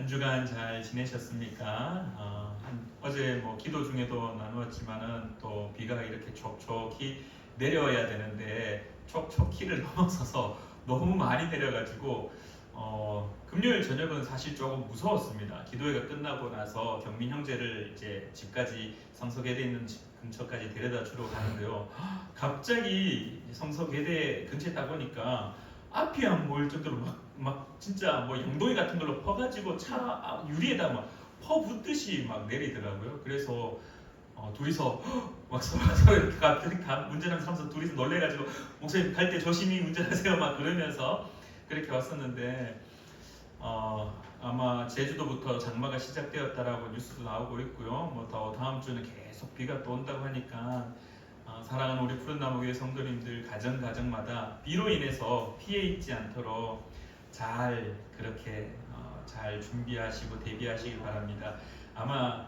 한 주간 잘 지내셨습니까? 어제 뭐 기도 중에도 나누었지만은 또 비가 이렇게 촉촉히 내려야 되는데 촉촉히를 넘어서서 너무 많이 내려가지고 금요일 저녁은 사실 조금 무서웠습니다. 기도회가 끝나고 나서 경민 형제를 이제 집까지 성서계대 있는 집 근처까지 데려다 주러 가는데요. 갑자기 성서계대 근처에 딱 보니까 앞이 안 보일 정도로 막 진짜 뭐 양동이 같은 걸로 퍼가지고 차 유리에다 막 퍼붓듯이 막 내리더라고요. 그래서 둘이서 막 서로 이렇게 갑자기 운전하는 사람들 둘이서 놀래가지고 목사님 갈 때 조심히 운전하세요 막 그러면서 그렇게 왔었는데 아마 제주도부터 장마가 시작되었다라고 뉴스도 나오고 있고요. 뭐 더 다음 주는 계속 비가 또 온다고 하니까 사랑하는 우리 푸른나무교회 성도님들 가정마다 비로 인해서 피해 있지 않도록 잘 그렇게 잘 준비하시고 대비하시길 바랍니다. 아마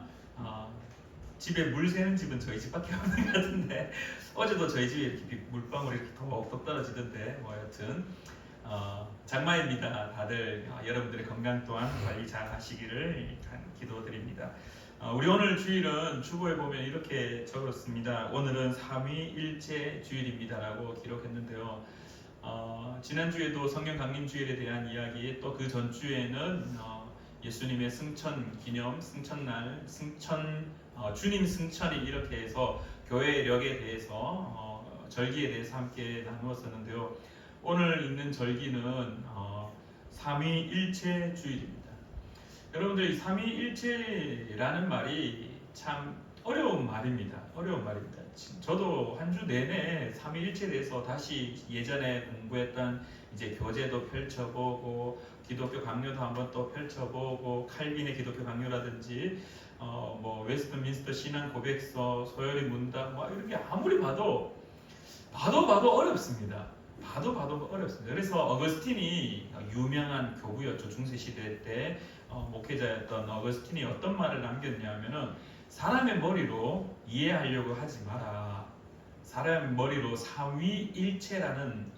집에 물 새는 집은 저희 집밖에 없는 것 같은데 어제도 저희 집에 이렇게 물방울이 이렇게 톡톡 떨어지던데 뭐 여튼 장마입니다. 다들 여러분들의 건강 또한 관리 잘 하시기를 기도드립니다. 우리 오늘 주일은 주보에 보면 이렇게 적었습니다. 오늘은 삼위일체 주일입니다라고 기록했는데요. 지난주에도 성령 강림 주일에 대한 이야기, 또 그 전주에는 예수님의 승천 기념, 승천날, 주님 승천이 이렇게 해서 교회력에 대해서 절기에 대해서 함께 나누었었는데요. 오늘 있는 절기는 삼위일체 주일입니다. 여러분들 삼위일체라는 말이 참 어려운 말입니다. 저도 한 주 내내 삼위일체에 대해서 다시 예전에 공부했던 이제 교재도 펼쳐보고 기독교 강요도 한번 또 펼쳐보고 칼빈의 기독교 강요라든지 뭐 웨스트민스터 신앙 고백서, 소열의 문답 뭐 이런 게 아무리 봐도 어렵습니다. 봐도 어렵습니다. 그래서 어거스틴이 유명한 교부였죠. 중세시대 때 목회자였던 어거스틴이 어떤 말을 남겼냐면은 사람의 머리로 이해하려고 하지 마라. 사람의 머리로 삼위일체라는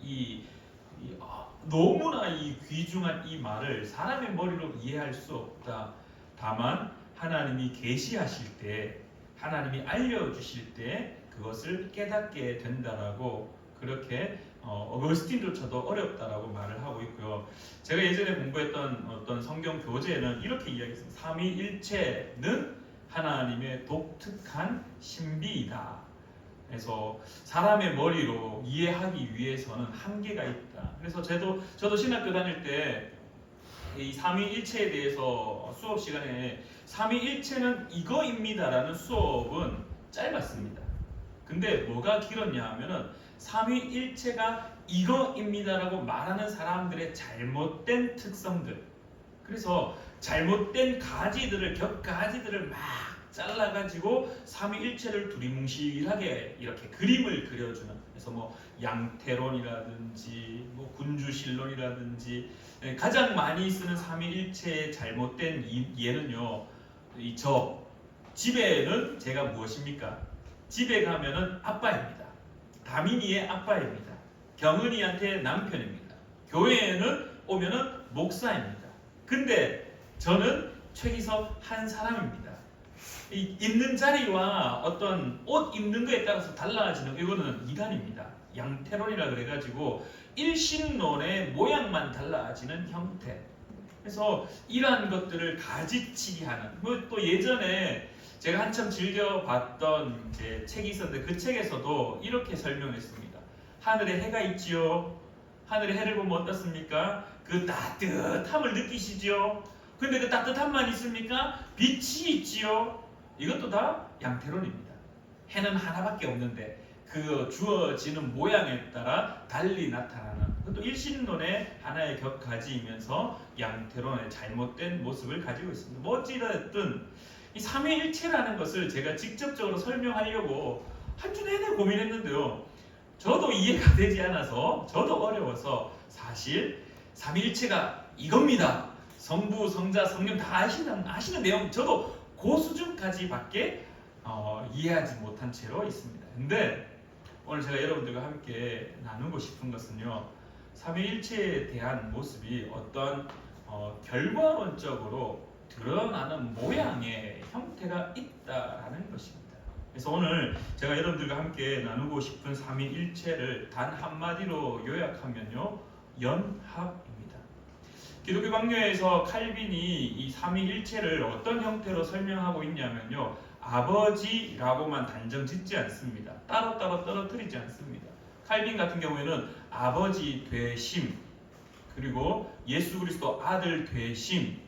너무나 이 귀중한 이 말을 사람의 머리로 이해할 수 없다. 다만 하나님이 계시하실 때, 하나님이 알려주실 때 그것을 깨닫게 된다라고 그렇게 어거스틴조차도 어렵다라고 말을 하고 있고요. 제가 예전에 공부했던 어떤 성경 교재에는 이렇게 이야기했습니다. 삼위일체는 하나님의 독특한 신비이다. 그래서 사람의 머리로 이해하기 위해서는 한계가 있다. 그래서 저도 신학교 다닐 때 이 삼위일체에 대해서 수업 시간에 삼위일체는 이거입니다라는 수업은 짧았습니다. 근데 뭐가 길었냐 하면은 삼위일체가 이거입니다라고 말하는 사람들의 잘못된 특성들, 그래서 잘못된 격가지들을 막 잘라가지고 삼위일체를 두리뭉실하게 이렇게 그림을 그려주는, 그래서 뭐 양태론이라든지 뭐 군주신론이라든지 가장 많이 쓰는 삼위일체의 잘못된 예는요, 집에는 제가 무엇입니까? 집에 가면은 아빠입니다. 다민이의 아빠입니다. 경은이한테 남편입니다. 교회에는 오면은 목사입니다. 근데 저는 최기섭 한 사람입니다. 있는 자리와 어떤 옷 입는 거에 따라서 달라지는 이거는 이단입니다. 양태론이라 그래가지고 일신론의 모양만 달라지는 형태. 그래서 이러한 것들을 가지치기 하는. 또 예전에 제가 한참 즐겨봤던 이제 책이 있었는데 그 책에서도 이렇게 설명했습니다. 하늘에 해가 있지요. 하늘의 해를 보면 어떻습니까? 그 따뜻함을 느끼시지요. 근데 그 따뜻함만 있습니까? 빛이 있지요. 이것도 다 양태론입니다. 해는 하나밖에 없는데 그 주어지는 모양에 따라 달리 나타나는, 그것도 일신론의 하나의 격가지이면서 양태론의 잘못된 모습을 가지고 있습니다. 뭐 어찌됐든 이 삼위일체라는 것을 제가 직접적으로 설명하려고 한 주 내내 고민했는데요. 저도 이해가 되지 않아서, 저도 어려워서, 사실 삼위일체가 이겁니다. 성부, 성자, 성령 다 아시는 내용, 저도 그 수준까지밖에 이해하지 못한 채로 있습니다. 근데 오늘 제가 여러분들과 함께 나누고 싶은 것은요, 삼위일체에 대한 모습이 어떤 결과론적으로 드러나는 모양의 형태가 있다라는 것입니다. 그래서 오늘 제가 여러분들과 함께 나누고 싶은 삼위일체를 단 한마디로 요약하면요, 연합입니다. 기독교 강요에서 칼빈이 이 삼위일체를 어떤 형태로 설명하고 있냐면요, 아버지라고만 단정 짓지 않습니다. 따로따로 떨어뜨리지 않습니다. 칼빈 같은 경우에는 아버지 되심, 그리고 예수 그리스도 아들 되심,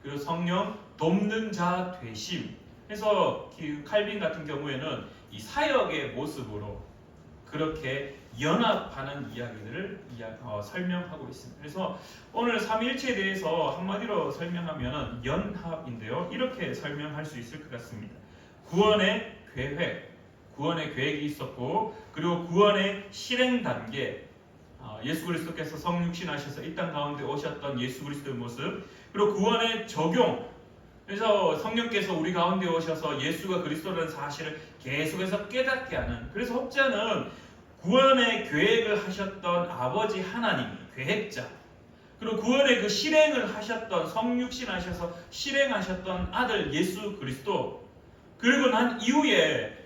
그리고 성령 돕는 자 되심. 그래서 칼빈 같은 경우에는 이 사역의 모습으로 그렇게 연합하는 이야기들을 설명하고 있습니다. 그래서 오늘 삼위일체에 대해서 한마디로 설명하면 연합인데요, 이렇게 설명할 수 있을 것 같습니다. 구원의 계획, 구원의 계획이 있었고, 그리고 구원의 실행 단계, 예수 그리스도께서 성육신하셔서 이 땅 가운데 오셨던 예수 그리스도의 모습, 그리고 구원의 적용. 그래서 성령께서 우리 가운데 오셔서 예수가 그리스도라는 사실을 계속해서 깨닫게 하는, 그래서 혹자는 구원의 계획을 하셨던 아버지 하나님, 계획자, 그리고 구원의 그 실행을 하셨던, 성육신하셔서 실행하셨던 아들 예수 그리스도, 그리고 난 이후에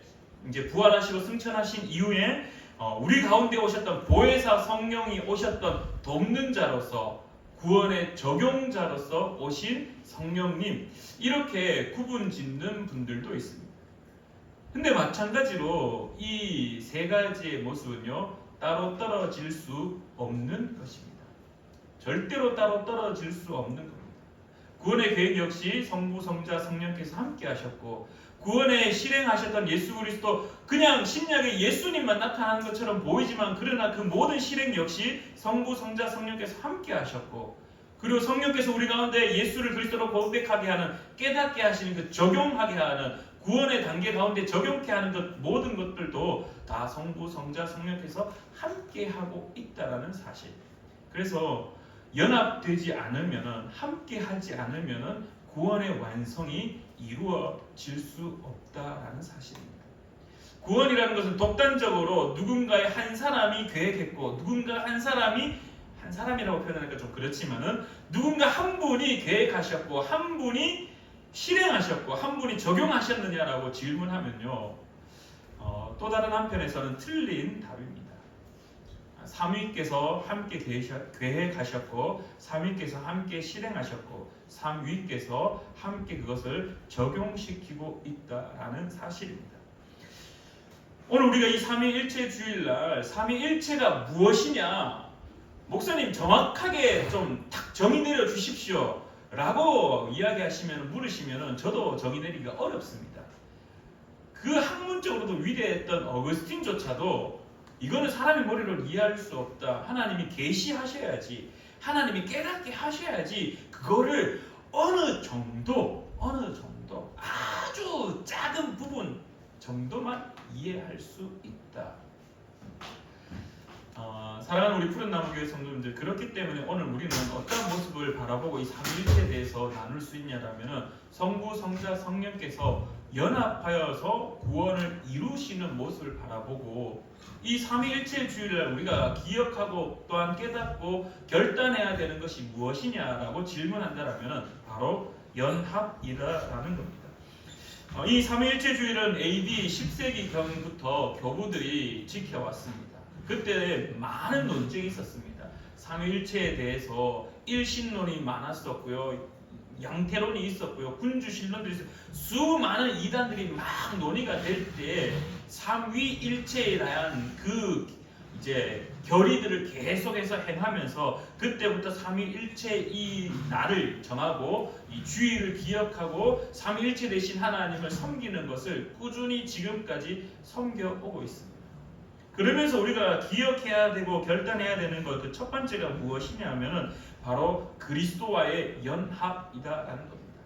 이제 부활하시고 승천하신 이후에 우리 가운데 오셨던 보혜사 성령이 오셨던 돕는 자로서, 구원의 적용자로서 오신 성령님, 이렇게 구분 짓는 분들도 있습니다. 근데 마찬가지로 이 세 가지의 모습은요, 따로 떨어질 수 없는 것입니다. 절대로 따로 떨어질 수 없는 겁니다. 구원의 계획 역시 성부, 성자, 성령께서 함께 하셨고, 구원에 실행하셨던 예수 그리스도, 그냥 신약의 예수님만 나타나는 것처럼 보이지만 그러나 그 모든 실행 역시 성부, 성자, 성령께서 함께 하셨고, 그리고 성령께서 우리 가운데 예수를 그리스도로 고백하게 하는, 깨닫게 하시는, 그 적용하게 하는, 구원의 단계 가운데 적용케 하는 것, 모든 것들도 다 성부, 성자, 성령께서 함께 하고 있다라는 사실. 그래서 연합되지 않으면은, 함께 하지 않으면은 구원의 완성이 이루어질 수 없다라는 사실입니다. 구원이라는 것은 독단적으로 누군가의 한 사람이 계획했고, 누군가 한 사람이라고 표현하니까 좀 그렇지만은, 누군가 한 분이 계획하셨고, 한 분이 실행하셨고, 한 분이 적용하셨느냐라고 질문하면요, 또 다른 한편에서는 틀린 답입니다. 삼위께서 함께 계획하셨고, 삼위께서 함께 실행하셨고, 삼위께서 함께 그것을 적용시키고 있다라는 사실입니다. 오늘 우리가 이 삼위일체 주일날 삼위일체가 무엇이냐, 목사님 정확하게 좀 딱 정의 내려 주십시오 라고 이야기하시면, 물으시면 저도 정의 내리기가 어렵습니다. 그 학문적으로도 위대했던 어거스틴조차도 이거는 사람의 머리로 이해할 수 없다, 하나님이 계시하셔야지, 하나님이 깨닫게 하셔야지 그거를 어느 정도 아주 작은 부분 정도만 이해할 수 있다. 사랑하는 우리 푸른나무교회 성도님들, 그렇기 때문에 오늘 우리는 어떤 모습을 바라보고 이 삼위일체에 대해서 나눌 수 있냐라면은, 성부, 성자, 성령께서 연합하여서 구원을 이루시는 모습을 바라보고, 이 삼위일체 주일날 우리가 기억하고 또한 깨닫고 결단해야 되는 것이 무엇이냐라고 질문한다라면은 바로 연합이다라는 겁니다. 이 삼위일체 주일은 AD 10세기경부터 교부들이 지켜왔습니다. 그때 많은 논쟁이 있었습니다. 삼위일체에 대해서 일신론이 많았었고요, 양태론이 있었고요, 군주신론도 있었고, 수많은 이단들이 막 논의가 될 때 삼위일체에 대한 그 이제 결의들을 계속해서 행하면서, 그때부터 삼위일체 이 날을 정하고 이 주일을 기억하고 삼위일체 되신 하나님을 섬기는 것을 꾸준히 지금까지 섬겨오고 있습니다. 그러면서 우리가 기억해야 되고 결단해야 되는 것, 그 첫 번째가 무엇이냐면은 바로 그리스도와의 연합이다라는 겁니다.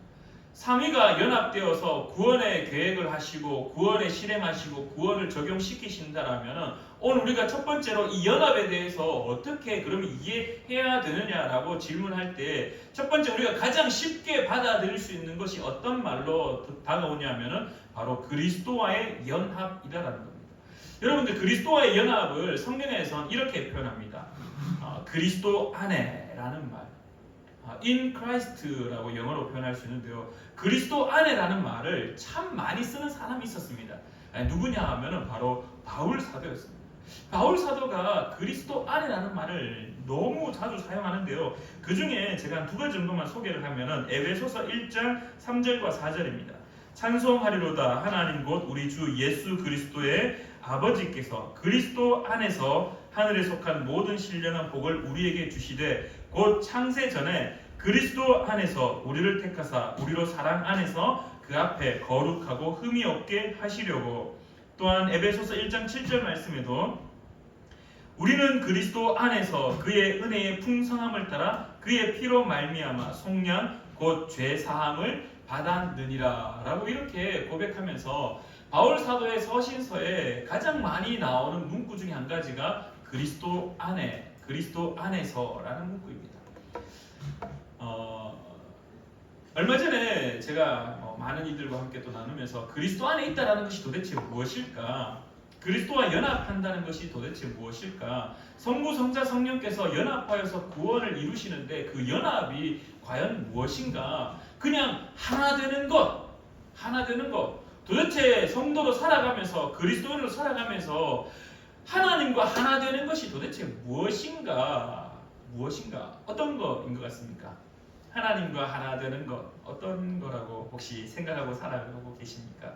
삼위가 연합되어서 구원의 계획을 하시고 구원에 실행하시고 구원을 적용시키신다라면은, 오늘 우리가 첫 번째로 이 연합에 대해서 어떻게 그러면 이해해야 되느냐라고 질문할 때, 첫 번째 우리가 가장 쉽게 받아들일 수 있는 것이 어떤 말로 다가오냐면은 바로 그리스도와의 연합이다라는 겁니다. 여러분들, 그리스도와의 연합을 성경에서는 이렇게 표현합니다. 그리스도 안에라는 말. in Christ라고 영어로 표현할 수 있는데요. 그리스도 안에라는 말을 참 많이 쓰는 사람이 있었습니다. 누구냐 하면은 바로 바울 사도였습니다. 바울 사도가 그리스도 안에라는 말을 너무 자주 사용하는데요. 그 중에 제가 한 두 가지 정도만 소개를 하면은 에베소서 1장 3절과 4절입니다. 찬송하리로다 하나님 곧 우리 주 예수 그리스도의 아버지께서 그리스도 안에서 하늘에 속한 모든 신령한 복을 우리에게 주시되 곧 창세 전에 그리스도 안에서 우리를 택하사 우리로 사랑 안에서 그 앞에 거룩하고 흠이 없게 하시려고. 또한 에베소서 1장 7절 말씀에도 우리는 그리스도 안에서 그의 은혜의 풍성함을 따라 그의 피로 말미암아 속량 곧 죄 사함을 받았느니라 라고 이렇게 고백하면서 바울 사도의 서신서에 가장 많이 나오는 문구 중에 한 가지가 그리스도 안에, 그리스도 안에서라는 문구입니다. 얼마 전에 제가 많은 이들과 함께 또 나누면서 그리스도 안에 있다라는 것이 도대체 무엇일까? 그리스도와 연합한다는 것이 도대체 무엇일까? 성부, 성자, 성령께서 연합하여서 구원을 이루시는데 그 연합이 과연 무엇인가? 그냥 하나 되는 것, 하나 되는 것. 도대체 성도로 살아가면서 그리스도인으로 살아가면서 하나님과 하나 되는 것이 도대체 무엇인가? 무엇인가? 어떤 것인 것 같습니까? 하나님과 하나 되는 것 어떤 거라고 혹시 생각하고 살아가고 계십니까?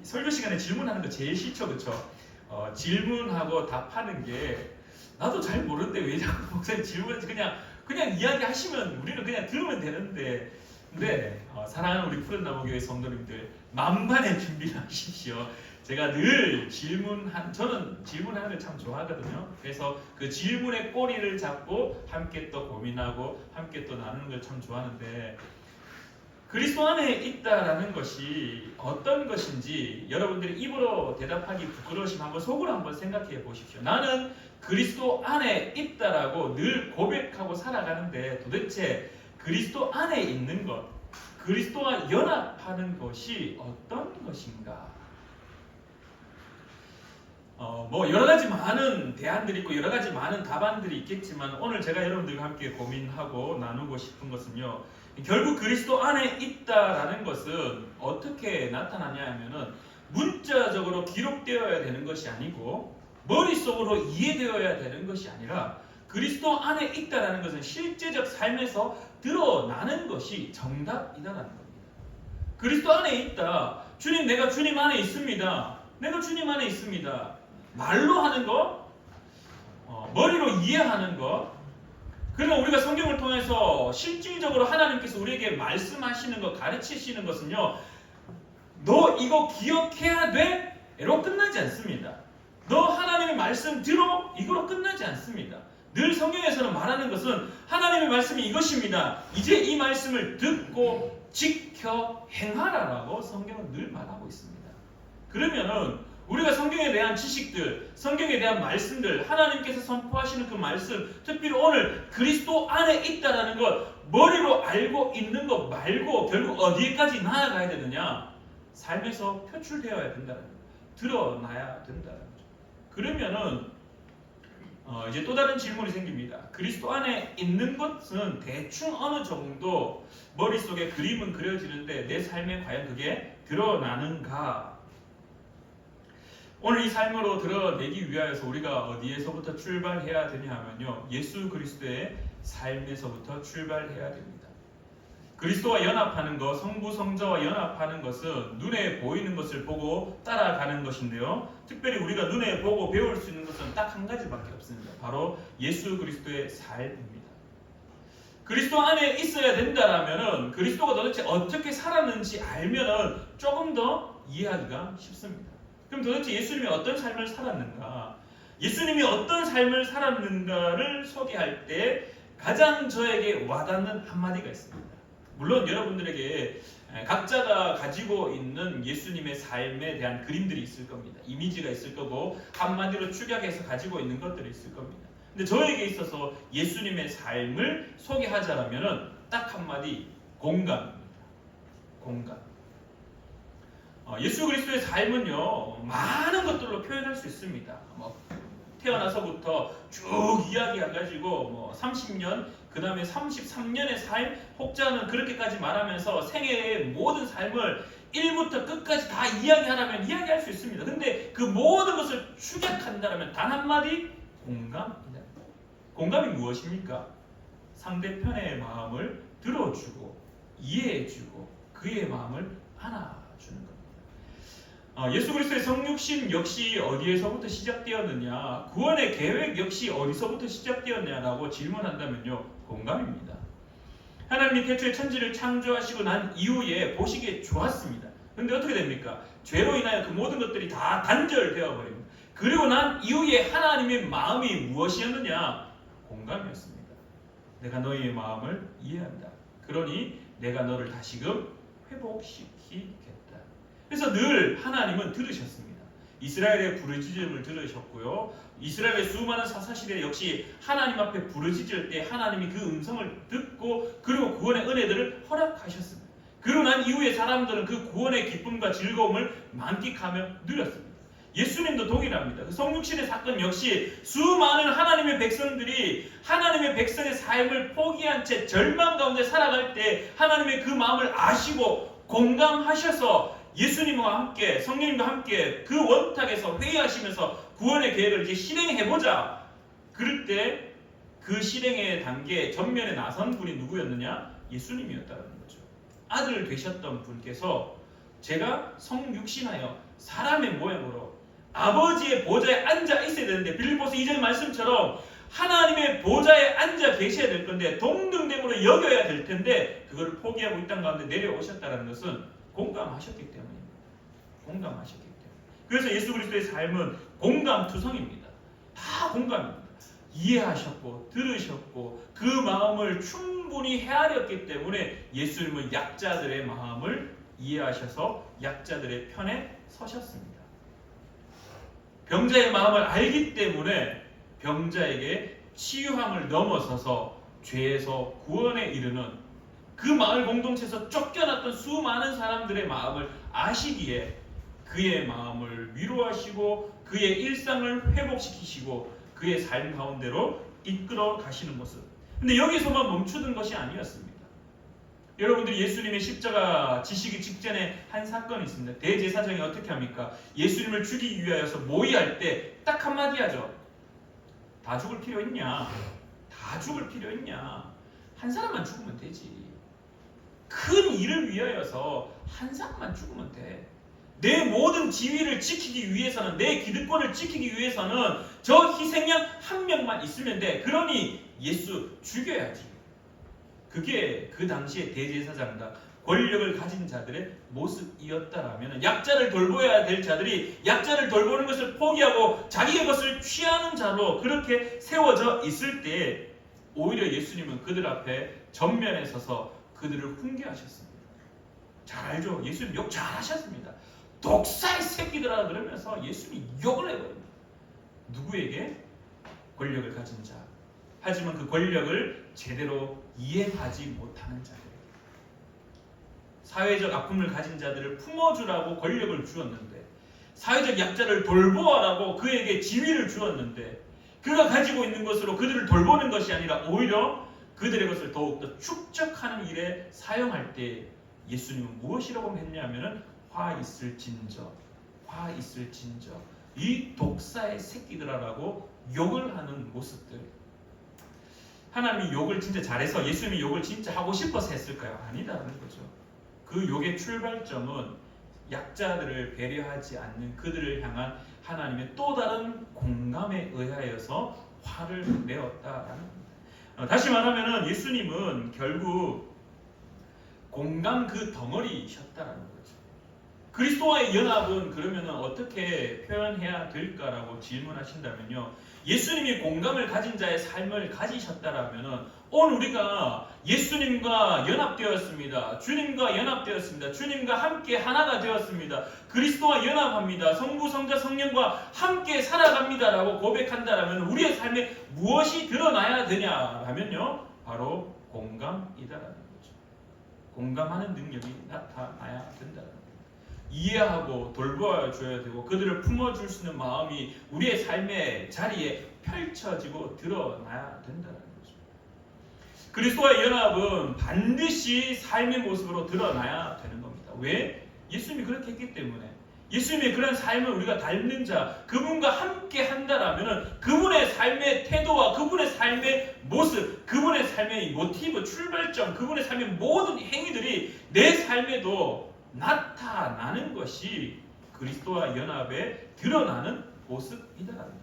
설교 시간에 질문하는 거 제일 싫죠, 그렇죠? 질문하고 답하는 게 나도 잘 모르는데 왜 자꾸 목사님 질문해서 그냥 이야기하시면 우리는 그냥 들으면 되는데 근데 사랑하는 우리 푸른나무교회 성도님들 만반의 준비를 하십시오. 제가 늘 저는 질문하는 걸 참 좋아하거든요. 그래서 그 질문의 꼬리를 잡고 함께 또 고민하고 함께 또 나누는 걸 참 좋아하는데 그리스도 안에 있다라는 것이 어떤 것인지 여러분들이 입으로 대답하기 부끄러우시면 한번 속으로 한번 생각해 보십시오. 나는 그리스도 안에 있다라고 늘 고백하고 살아가는데 도대체 그리스도 안에 있는 것, 그리스도와 연합하는 것이 어떤 것인가? 여러 가지 많은 대안들이 있고 여러 가지 많은 답안들이 있겠지만 오늘 제가 여러분들과 함께 고민하고 나누고 싶은 것은요. 결국 그리스도 안에 있다라는 것은 어떻게 나타나냐 하면은 문자적으로 기록되어야 되는 것이 아니고 머릿속으로 이해되어야 되는 것이 아니라 그리스도 안에 있다라는 것은 실제적 삶에서 드러나는 것이 정답이다라는 겁니다. 그리스도 안에 있다. 주님, 내가 주님 안에 있습니다. 내가 주님 안에 있습니다. 말로 하는 것, 머리로 이해하는 것, 그러면 우리가 성경을 통해서 실질적으로 하나님께서 우리에게 말씀하시는 것, 가르치시는 것은요, 너 이거 기억해야 돼? 로 끝나지 않습니다. 너 하나님의 말씀 들어? 이거로 끝나지 않습니다. 늘 성경에서는 말하는 것은 하나님의 말씀이 이것입니다. 이제 이 말씀을 듣고 지켜 행하라라고 성경은 늘 말하고 있습니다. 그러면은 우리가 성경에 대한 지식들, 성경에 대한 말씀들, 하나님께서 선포하시는 그 말씀, 특별히 오늘 그리스도 안에 있다라는 것, 머리로 알고 있는 것 말고 결국 어디에까지 나아가야 되느냐? 삶에서 표출되어야 된다는 거예요. 드러나야 된다는 거죠. 그러면은 이제 또 다른 질문이 생깁니다. 그리스도 안에 있는 것은 대충 어느 정도 머릿속에 그림은 그려지는데 내 삶에 과연 그게 드러나는가? 오늘 이 삶으로 드러내기 위하여서 우리가 어디에서부터 출발해야 되냐 하면요. 예수 그리스도의 삶에서부터 출발해야 됩니다. 그리스도와 연합하는 것, 성부 성자와 연합하는 것은 눈에 보이는 것을 보고 따라가는 것인데요. 특별히 우리가 눈에 보고 배울 수 있는 것은 딱 한 가지밖에 없습니다. 바로 예수 그리스도의 삶입니다. 그리스도 안에 있어야 된다라면은 그리스도가 도대체 어떻게 살았는지 알면은 조금 더 이해하기가 쉽습니다. 그럼 도대체 예수님이 어떤 삶을 살았는가? 예수님이 어떤 삶을 살았는가를 소개할 때 가장 저에게 와닿는 한마디가 있습니다. 물론 여러분들에게 각자가 가지고 있는 예수님의 삶에 대한 그림들이 있을 겁니다. 이미지가 있을 거고 한마디로 축약해서 가지고 있는 것들이 있을 겁니다. 근데 저에게 있어서 예수님의 삶을 소개하자면은 딱 한마디, 공감입니다. 공감. 예수 그리스도의 삶은요 많은 것들로 표현할 수 있습니다. 태어나서부터 쭉 이야기해가지고 뭐 30년 그 다음에 33년의 삶 혹자는 그렇게까지 말하면서 생애의 모든 삶을 1부터 끝까지 다 이야기하라면 이야기할 수 있습니다. 근데 그 모든 것을 축약한다면 단 한마디 공감이다. 공감이 무엇입니까? 상대편의 마음을 들어주고 이해해주고 그의 마음을 안아주는 겁니다. 예수 그리스도의 성육신 역시 어디에서부터 시작되었느냐, 구원의 계획 역시 어디서부터 시작되었냐라고 질문한다면요, 공감입니다. 하나님이 태초에 천지를 창조하시고 난 이후에 보시기에 좋았습니다. 그런데 어떻게 됩니까? 죄로 인하여 그 모든 것들이 다 단절되어 버립니다. 그리고 난 이후에 하나님의 마음이 무엇이었느냐? 공감이었습니다. 내가 너희의 마음을 이해한다. 그러니 내가 너를 다시금 회복시키겠다. 그래서 늘 하나님은 들으셨습니다. 이스라엘의 부르짖음을 들으셨고요. 이스라엘의 수많은 사사시대 역시 하나님 앞에 부르짖을 때 하나님이 그 음성을 듣고 그리고 구원의 은혜들을 허락하셨습니다. 그러고 난 이후에 사람들은 그 구원의 기쁨과 즐거움을 만끽하며 누렸습니다. 예수님도 동일합니다. 그 성육신의 사건 역시 수많은 하나님의 백성들이 하나님의 백성의 삶을 포기한 채 절망 가운데 살아갈 때 하나님의 그 마음을 아시고 공감하셔서 예수님과 함께 성령님과 함께 그 원탁에서 회의하시면서 구원의 계획을 이제 실행해보자. 그럴 때 그 실행의 단계 전면에 나선 분이 누구였느냐? 예수님이었다는 거죠. 아들 되셨던 분께서 제가 성육신하여 사람의 모양으로 아버지의 보좌에 앉아 있어야 되는데 빌립보서 2절 말씀처럼 하나님의 보좌에 앉아 계셔야 될 건데 동등됨으로 여겨야 될 텐데 그거를 포기하고 이 땅 가운데 내려오셨다는 것은 공감하셨기 때문입니다. 공감하셨기 때문에. 그래서 예수 그리스도의 삶은 공감투성입니다. 다 공감입니다. 이해하셨고 들으셨고 그 마음을 충분히 헤아렸기 때문에 예수님은 약자들의 마음을 이해하셔서 약자들의 편에 서셨습니다. 병자의 마음을 알기 때문에 병자에게 치유함을 넘어서서 죄에서 구원에 이르는 그 마을 공동체에서 쫓겨났던 수많은 사람들의 마음을 아시기에 그의 마음을 위로하시고 그의 일상을 회복시키시고 그의 삶 가운데로 이끌어 가시는 모습. 근데 여기서만 멈추는 것이 아니었습니다. 여러분들이 예수님의 십자가 지시기 직전에 한 사건이 있습니다. 대제사장이 어떻게 합니까? 예수님을 죽이기 위하여서 모의할 때 딱 한마디 하죠. 다 죽을 필요 있냐? 다 죽을 필요 있냐? 한 사람만 죽으면 되지. 큰 일을 위하여서 한 사람만 죽으면 돼. 내 모든 지위를 지키기 위해서는, 내 기득권을 지키기 위해서는 저 희생양 한 명만 있으면 돼. 그러니 예수 죽여야지. 그게 그 당시의 대제사장과 권력을 가진 자들의 모습이었다라면 약자를 돌보아야 될 자들이 약자를 돌보는 것을 포기하고 자기의 것을 취하는 자로 그렇게 세워져 있을 때 오히려 예수님은 그들 앞에 전면에 서서 그들을 훈계하셨습니다. 잘 알죠? 예수님 욕 잘하셨습니다. 독사의 새끼들아 그러면서 예수님이 욕을 해버립니다. 누구에게? 권력을 가진 자. 하지만 그 권력을 제대로 이해하지 못하는 자들. 사회적 아픔을 가진 자들을 품어주라고 권력을 주었는데 사회적 약자를 돌보아라고 그에게 지위를 주었는데 그가 가지고 있는 것으로 그들을 돌보는 것이 아니라 오히려 그들의 것을 더욱더 축적하는 일에 사용할 때 예수님은 무엇이라고 했냐면은 화 있을진저 화 있을진저 이 독사의 새끼들아라고 욕을 하는 모습들. 하나님이 욕을 진짜 잘해서 예수님이 욕을 진짜 하고 싶어서 했을까요? 아니다라는 거죠. 그 욕의 출발점은 약자들을 배려하지 않는 그들을 향한 하나님의 또 다른 공감에 의하여서 화를 내었다라는 겁니다. 다시 말하면 예수님은 결국 공감 그 덩어리셨다라는 거죠. 그리스도와의 연합은 그러면 어떻게 표현해야 될까라고 질문하신다면요. 예수님이 공감을 가진 자의 삶을 가지셨다라면 오늘 우리가 예수님과 연합되었습니다. 주님과 연합되었습니다. 주님과 함께 하나가 되었습니다. 그리스도와 연합합니다. 성부, 성자, 성령과 함께 살아갑니다라고 고백한다라면 우리의 삶에 무엇이 드러나야 되냐라면요. 바로 공감이다라는 거죠. 공감하는 능력이 나타나야 된다라는 거죠. 이해하고 돌봐줘야 되고 그들을 품어줄 수 있는 마음이 우리의 삶의 자리에 펼쳐지고 드러나야 된다는 거죠. 그리스도와의 연합은 반드시 삶의 모습으로 드러나야 되는 겁니다. 왜? 예수님이 그렇게 했기 때문에. 예수님의 그런 삶을 우리가 닮는 자, 그분과 함께 한다라면 그분의 삶의 태도와 그분의 삶의 모습, 그분의 삶의 모티브, 출발점, 그분의 삶의 모든 행위들이 내 삶에도 나타나는 것이 그리스도와 연합에 드러나는 모습이다라는 겁니다.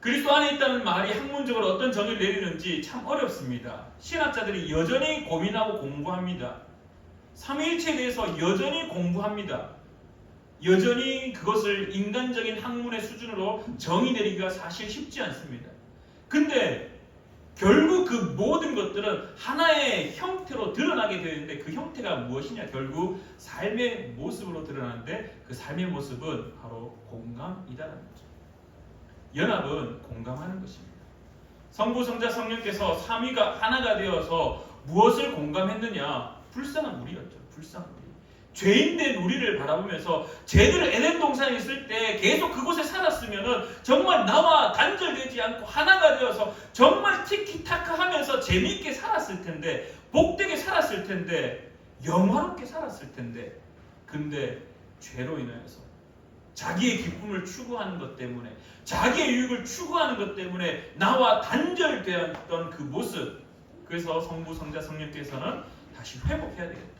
그리스도 안에 있다는 말이 학문적으로 어떤 정의를 내리는지 참 어렵습니다. 신학자들이 여전히 고민하고 공부합니다. 삼위일체에 대해서 여전히 공부합니다. 여전히 그것을 인간적인 학문의 수준으로 정의 내리기가 사실 쉽지 않습니다. 근데 결국 그 모든 것들은 하나의 형태로 드러나게 되는데 그 형태가 무엇이냐? 결국 삶의 모습으로 드러나는데 그 삶의 모습은 바로 공감이다라는 거죠. 연합은 공감하는 것입니다. 성부, 성자, 성령께서 삼위가 하나가 되어서 무엇을 공감했느냐? 불쌍한 우리였죠. 불쌍한 우리. 죄인된 우리를 바라보면서 쟤들 에덴 동산에 있을 때 계속 그곳에 살았으면은 정말 나와 단절되지 않고 하나가 되어서 정말 티키타카 하면서 재미있게 살았을 텐데, 복되게 살았을 텐데, 영화롭게 살았을 텐데, 근데 죄로 인하여서 자기의 기쁨을 추구하는 것 때문에, 자기의 유익을 추구하는 것 때문에 나와 단절되었던 그 모습, 그래서 성부, 성자, 성령께서는 다시 회복해야 되겠다.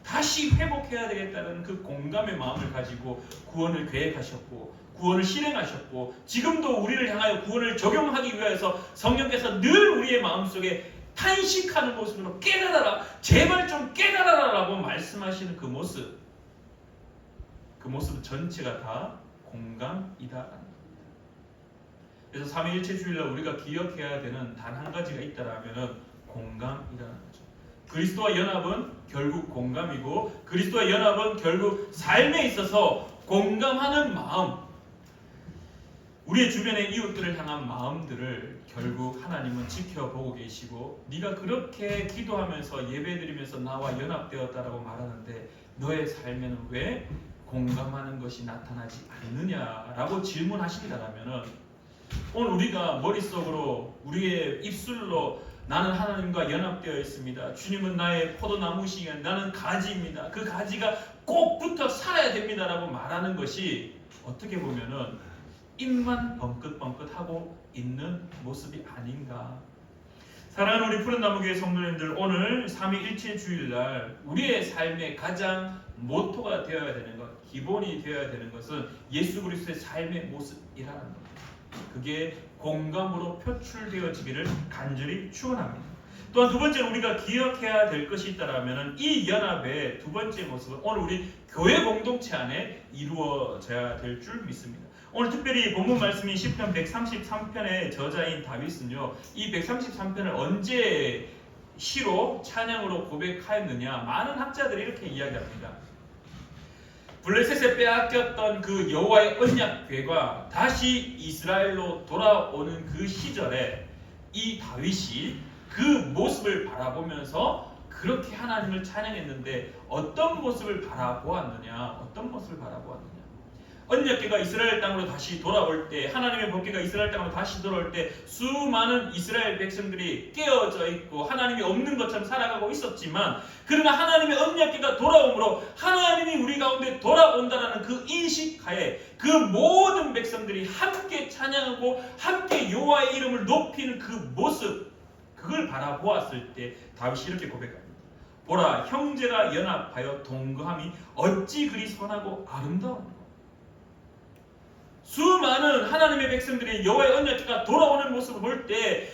다시 회복해야 되겠다는 그 공감의 마음을 가지고 구원을 계획하셨고 구원을 실행하셨고 지금도 우리를 향하여 구원을 적용하기 위해서 성령께서 늘 우리의 마음속에 탄식하는 모습으로 깨달아라, 제발 좀 깨달아라 라고 말씀하시는 그 모습, 그 모습 전체가 다 공감이다라는 겁니다. 그래서 삼위일체 주일날 우리가 기억해야 되는 단 한 가지가 있다라면 공감이라는 거죠. 그리스도와 연합은 결국 공감이고 그리스도와 연합은 결국 삶에 있어서 공감하는 마음, 우리의 주변의 이웃들을 향한 마음들을 결국 하나님은 지켜보고 계시고 네가 그렇게 기도하면서 예배드리면서 나와 연합되었다라고 말하는데 너의 삶에는 왜 공감하는 것이 나타나지 않느냐라고 질문하신다면 오늘 우리가 머릿속으로 우리의 입술로 나는 하나님과 연합되어 있습니다. 주님은 나의 포도나무시기에 나는 가지입니다. 그 가지가 꼭 붙어 살아야 됩니다라고 말하는 것이 어떻게 보면은 입만 벙긋벙긋하고 있는 모습이 아닌가. 사랑하는 우리 푸른나무교회 성도님들, 오늘 삼위일체 주일날 우리의 삶의 가장 모토가 되어야 되는 것, 기본이 되어야 되는 것은 예수 그리스도의 삶의 모습이라는 겁니다. 그게 공감으로 표출되어지기를 간절히 축원합니다. 또한 두 번째로 우리가 기억해야 될 것이 있다라면 이 연합의 두 번째 모습은 오늘 우리 교회 공동체 안에 이루어져야 될 줄 믿습니다. 오늘 특별히 본문 말씀인 시편 133편의 저자인 다윗은요, 이 133편을 언제 시로 찬양으로 고백하였느냐, 많은 학자들이 이렇게 이야기합니다. 블레셋에 빼앗겼던 그 여호와의 언약궤가 다시 이스라엘로 돌아오는 그 시절에 이 다윗이 그 모습을 바라보면서 그렇게 하나님을 찬양했는데 어떤 모습을 바라보았느냐? 어떤 모습을 바라보았느냐? 언약궤가 이스라엘 땅으로 다시 돌아올 때, 하나님의 법궤가 이스라엘 땅으로 다시 돌아올 때 수많은 이스라엘 백성들이 깨어져 있고 하나님이 없는 것처럼 살아가고 있었지만, 그러나 하나님의 언약궤가 돌아오므로 하나님이 우리 가운데 돌아온다라는 그 인식하에 그 모든 백성들이 함께 찬양하고 함께 여호와의 이름을 높이는 그 모습, 그걸 바라보았을 때 다윗이 이렇게 고백합니다. 보라, 형제가 연합하여 동거함이 어찌 그리 선하고 아름다운가. 수많은 하나님의 백성들이 여호와의 언약궤가 돌아오는 모습을 볼 때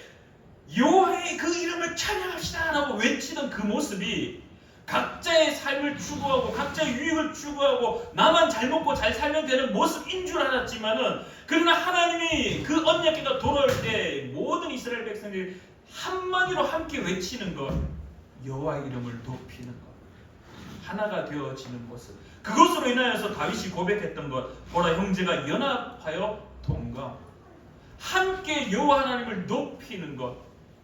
여호와의 그 이름을 찬양합시다 라고 외치던 그 모습이 각자의 삶을 추구하고 각자의 유익을 추구하고 나만 잘 먹고 잘 살면 되는 모습인 줄 알았지만은, 그러나 하나님이 그 언약궤가 돌아올 때 모든 이스라엘 백성들이 한마디로 함께 외치는 것, 여호와의 이름을 높이는 것, 하나가 되어지는 모습, 그것으로 인하여서 다윗이 고백했던 것, 보라, 형제가 연합하여 동감, 함께 여호와 하나님을 높이는 것,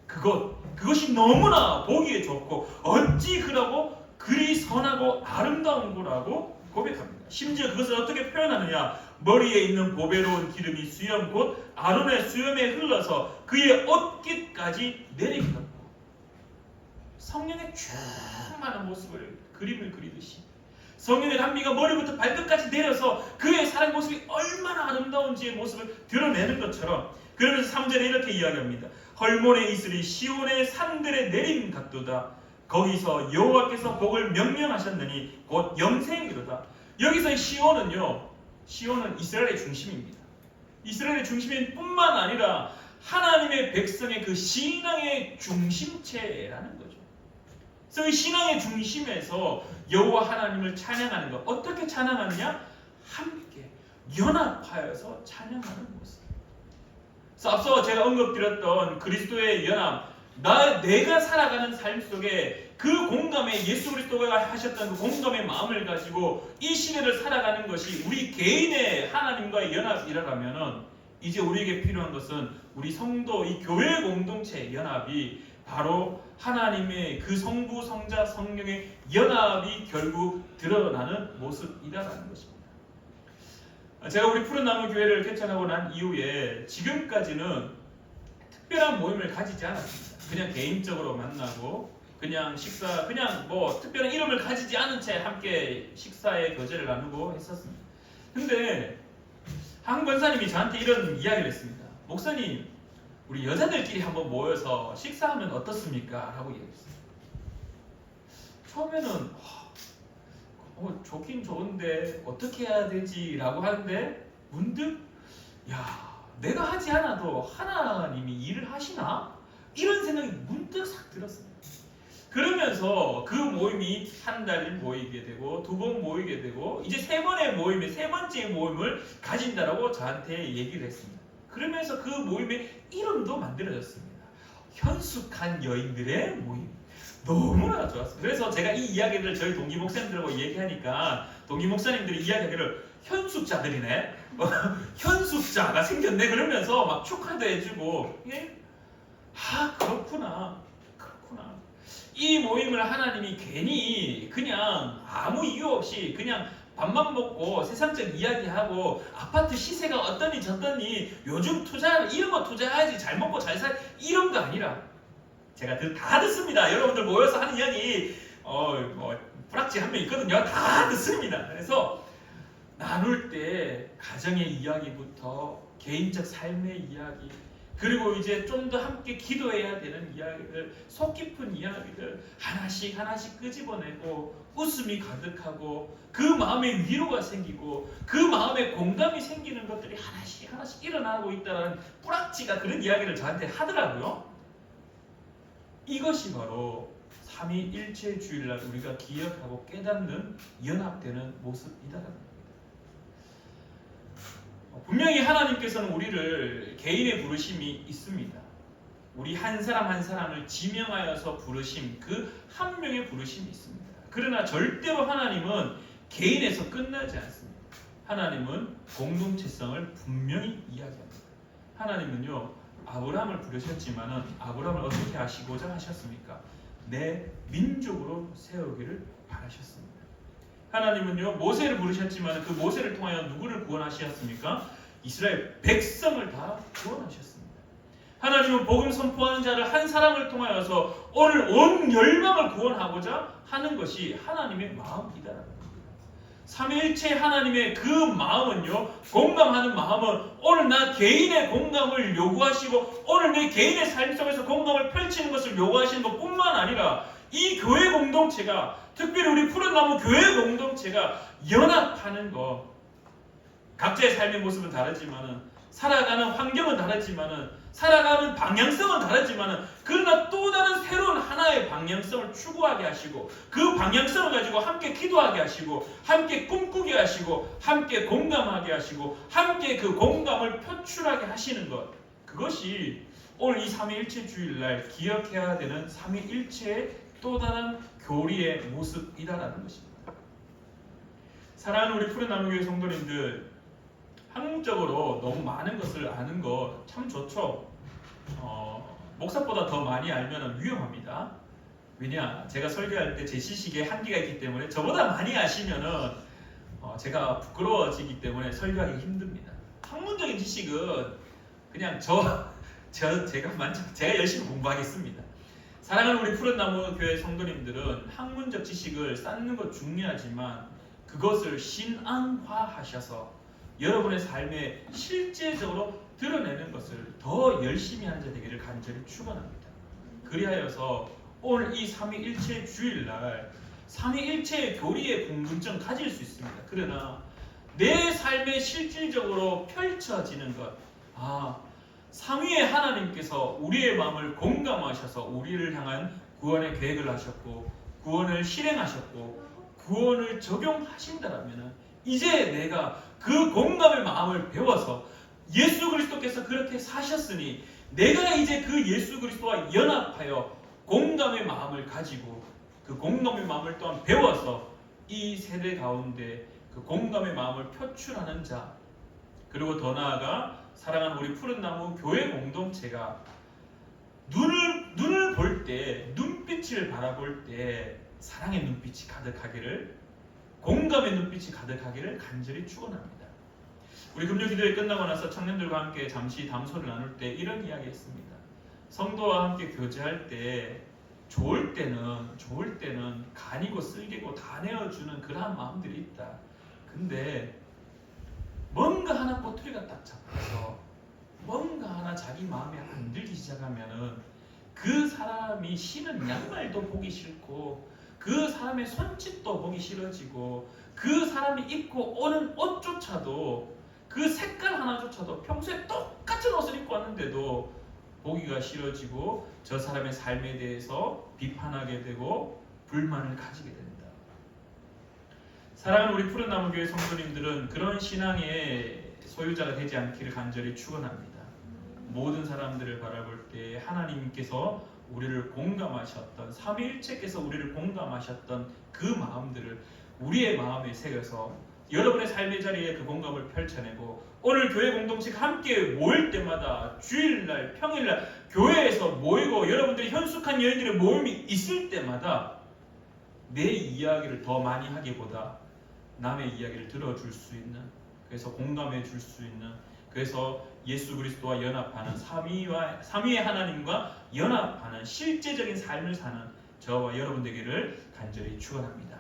그것이 너무나 보기에 좋고 어찌 그라고 그리 선하고 아름다운 거라고 고백합니다. 심지어 그것을 어떻게 표현하느냐? 머리에 있는 보배로운 기름이 수염 곧 아론의 수염에 흘러서 그의 옷깃까지 내리고 성령의 충만한 모습을 그림을 그리듯이 성령의 단비가 머리부터 발끝까지 내려서 그의 사랑 모습이 얼마나 아름다운지의 모습을 드러내는 것처럼 그러면서 3절에 이렇게 이야기합니다. 헐몬의 이슬이 시온의 산들에 내림 같도다. 거기서 여호와께서 복을 명령하셨느니 곧 영생이로다. 여기서의 시온은 이스라엘의 중심입니다. 이스라엘의 중심인 뿐만 아니라 하나님의 백성의 그 신앙의 중심체라는 거죠. 그래서 이 신앙의 중심에서 여호와 하나님을 찬양하는 것, 어떻게 찬양하느냐? 함께 연합하여서 찬양하는 모습. 그래서 앞서 제가 언급드렸던 그리스도의 연합, 내가 살아가는 삶 속에 그 공감에 예수 그리스도가 하셨던 그 공감의 마음을 가지고 이 시대를 살아가는 것이 우리 개인의 하나님과의 연합이라면은 이제 우리에게 필요한 것은 우리 성도, 이 교회 공동체의 연합이 바로 하나님의 그 성부, 성자, 성령의 연합이 결국 드러나는 모습이라는 것입니다. 제가 우리 푸른나무 교회를 개척하고 난 이후에 지금까지는 특별한 모임을 가지지 않았습니다. 그냥 개인적으로 만나고 그냥 식사, 그냥 뭐 특별한 이름을 가지지 않은 채 함께 식사의 교제를 나누고 했었습니다. 근데 한 권사님이 저한테 이런 이야기를 했습니다. 목사님, 우리 여자들끼리 한번 모여서 식사하면 어떻습니까? 라고 얘기했어요. 처음에는 좋긴 좋은데 어떻게 해야 되지? 라고 하는데 문득 내가 하지 않아도 하나님이 일을 하시나? 이런 생각이 문득 싹 들었습니다. 그러면서 그 모임이 한 달 모이게 되고 두 번 모이게 되고 이제 세 번째 모임을 가진다라고 저한테 얘기를 했습니다. 그러면서 그 모임의 이름도 만들어졌습니다. 현숙한 여인들의 모임. 너무나 좋았습니다. 그래서 제가 이 이야기를 저희 동기 목사님들하고 얘기하니까 동기 목사님들이 이야기하기를 현숙자들이네, 현숙자가 생겼네 그러면서 막 축하도 해주고, 그렇구나. 이 모임을 하나님이 괜히 그냥 아무 이유 없이 그냥 밥만 먹고 세상적 이야기하고 아파트 시세가 어떠니 저떠니 요즘 이런 거 투자해야지 잘 먹고 잘 살 이런 거 아니라 제가 다 듣습니다. 여러분들 모여서 하는 이야기 뿌락지 한 명 있거든요. 다 듣습니다. 그래서 나눌 때 가정의 이야기부터 개인적 삶의 이야기 그리고 이제 좀 더 함께 기도해야 되는 이야기들, 속 깊은 이야기들 하나씩 끄집어내고 웃음이 가득하고 그 마음에 위로가 생기고 그 마음에 공감이 생기는 것들이 하나씩 일어나고 있다는 뿌락지가 그런 이야기를 저한테 하더라고요. 이것이 바로 삼위일체 주일날 우리가 기억하고 깨닫는 연합되는 모습이다라는 겁니다. 분명히 하나님께서는 우리를 개인의 부르심이 있습니다. 우리 한 사람 한 사람을 지명하여서 부르심, 그 한 명의 부르심이 있습니다. 그러나 절대로 하나님은 개인에서 끝나지 않습니다. 하나님은 공동체성을 분명히 이야기합니다. 하나님은요, 아브라함을 부르셨지만은 아브라함을 어떻게 하시고자 하셨습니까? 내 민족으로 세우기를 바라셨습니다. 하나님은요, 모세를 부르셨지만 그 모세를 통하여 누구를 구원하셨습니까? 이스라엘 백성을 다 구원하셨습니다. 하나님은 복음 선포하는 자를 한 사람을 통하여서 오늘 온 열방을 구원하고자 하는 것이 하나님의 마음이다라는 겁니다. 삼위일체 하나님의 그 마음은요, 공감하는 마음은 오늘 나 개인의 공감을 요구하시고 오늘 내 개인의 삶 속에서 공감을 펼치는 것을 요구하시는 것뿐만 아니라 이 교회 공동체가, 특별히 우리 푸른나무 교회 공동체가 연합하는 것, 각자의 삶의 모습은 다르지만은 살아가는 환경은 다르지만은 살아가는 방향성은 다르지만은 그러나 또 다른 새로운 하나의 방향성을 추구하게 하시고 그 방향성을 가지고 함께 기도하게 하시고 함께 꿈꾸게 하시고 함께 공감하게 하시고 함께 그 공감을 표출하게 하시는 것, 그것이 오늘 이 삼위일체 주일날 기억해야 되는 삼위일체의 또 다른 교리의 모습이다라는 것입니다. 사랑하는 우리 푸른나무교회 성도님들, 학문적으로 너무 많은 것을 아는 거 참 좋죠. 목사보다 더 많이 알면 위험합니다. 왜냐, 제가 설교할 때 제 지식에 한계가 있기 때문에 저보다 많이 아시면은 제가 부끄러워지기 때문에 설교하기 힘듭니다. 학문적인 지식은 그냥 제가 열심히 공부하겠습니다. 사랑하는 우리 푸른나무 교회 성도님들은 학문적 지식을 쌓는 것 중요하지만 그것을 신앙화하셔서 여러분의 삶에 실제적으로 드러내는 것을 더 열심히 하는 자 되기를 간절히 축원합니다. 그리하여서 오늘 이 삼위일체 주일날 삼위일체의 교리의 궁금증 가질 수 있습니다. 그러나 내 삶에 실질적으로 펼쳐지는 것, 삼위의 하나님께서 우리의 마음을 공감하셔서 우리를 향한 구원의 계획을 하셨고 구원을 실행하셨고 구원을 적용하신다라면 이제 내가 그 공감의 마음을 배워서 예수 그리스도께서 그렇게 사셨으니 내가 이제 그 예수 그리스도와 연합하여 공감의 마음을 가지고 그 공감의 마음을 또한 배워서 이 세대 가운데 그 공감의 마음을 표출하는 자, 그리고 더 나아가 사랑하는 우리 푸른나무 교회 공동체가 눈을 볼 때, 눈빛을 바라볼 때 사랑의 눈빛이 가득하기를, 공감의 눈빛이 가득하기를 간절히 축원합니다. 우리 금요기도회 끝나고 나서 청년들과 함께 잠시 담소를 나눌 때 이런 이야기 했습니다. 성도와 함께 교제할 때 좋을 때는 간이고 쓸개고 다 내어주는 그러한 마음들이 있다. 근데 뭔가 하나 꼬투리가 딱 잡혀서 뭔가 하나 자기 마음에 안 들기 시작하면은 그 사람이 신은 양말도 보기 싫고 그 사람의 손짓도 보기 싫어지고 그 사람이 입고 오는 옷조차도 그 색깔 하나조차도 평소에 똑같은 옷을 입고 왔는데도 보기가 싫어지고 저 사람의 삶에 대해서 비판하게 되고 불만을 가지게 됩니다. 사랑하는 우리 푸른나무 교회 성도님들은 그런 신앙의 소유자가 되지 않기를 간절히 축원합니다. 모든 사람들을 바라볼 때 하나님께서 우리를 공감하셨던 삼위일체께서 우리를 공감하셨던 그 마음들을 우리의 마음에 새겨서 여러분의 삶의 자리에 그 공감을 펼쳐내고 오늘 교회 공동체가 함께 모일 때마다 주일날, 평일날 교회에서 모이고 여러분들이 현숙한 여인들의 모임이 있을 때마다 내 이야기를 더 많이 하기보다 남의 이야기를 들어줄 수 있는, 그래서 공감해 줄 수 있는, 그래서 예수 그리스도와 연합하는 삼위의 하나님과 연합하는 실제적인 삶을 사는 저와 여러분 되기를 간절히 축원합니다.